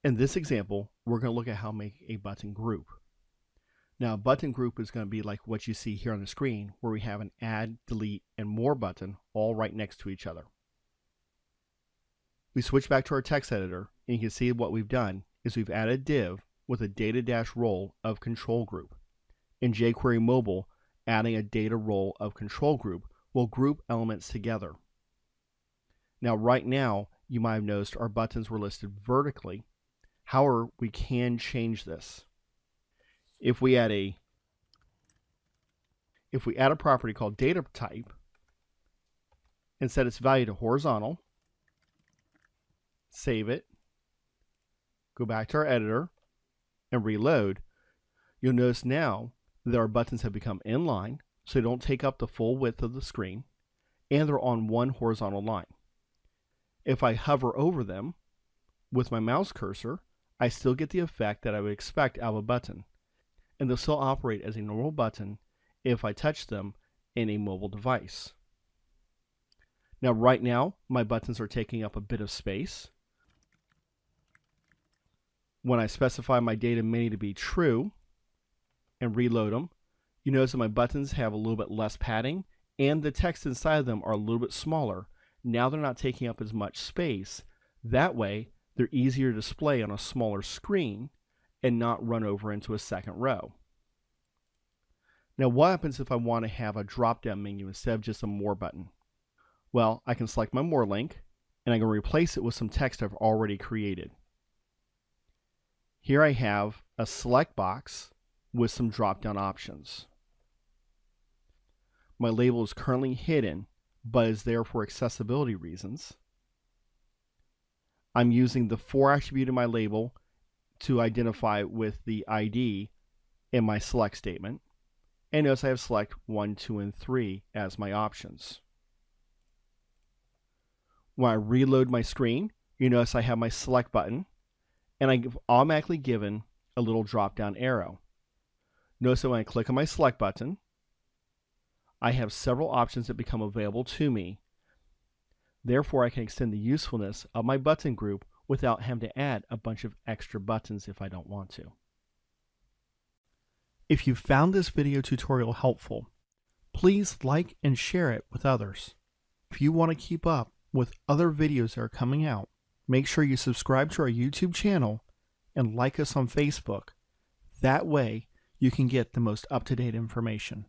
In this example, we're going to look at how to make a button group. Now, a button group is going to be like what you see here on the screen, where we have an add, delete, and more button all right next to each other. We switch back to our text editor, and you can see what we've done is we've added a div with a data-role of control group. In jQuery Mobile, adding a data role of control group will group elements together. Now, right now, you might have noticed our buttons were listed vertically. However, we can change this. If we add a property called data type and set its value to horizontal, save it, go back to our editor, and reload, you'll notice now that our buttons have become inline, so they don't take up the full width of the screen, and they're on one horizontal line. If I hover over them with my mouse cursor, I still get the effect that I would expect out of a button, and they'll still operate as a normal button if I touch them in a mobile device. Now, right now, my buttons are taking up a bit of space. When I specify my data mini to be true and reload them, you notice that my buttons have a little bit less padding and the text inside of them are a little bit smaller. Now they're not taking up as much space. That way, they're easier to display on a smaller screen and not run over into a second row. Now, what happens if I want to have a drop-down menu instead of just a More button? Well, I can select my More link, and I can replace it with some text I've already created. Here I have a select box with some drop-down options. My label is currently hidden, but is there for accessibility reasons. I'm using the for attribute in my label to identify with the ID in my select statement. And notice I have select 1, 2, and 3 as my options. When I reload my screen, you notice I have my select button, and I've automatically given a little drop-down arrow. Notice that when I click on my select button, I have several options that become available to me. Therefore, I can extend the usefulness of my button group without having to add a bunch of extra buttons if I don't want to. If you found this video tutorial helpful, please like and share it with others. If you want to keep up with other videos that are coming out, make sure you subscribe to our YouTube channel and like us on Facebook. That way, you can get the most up-to-date information.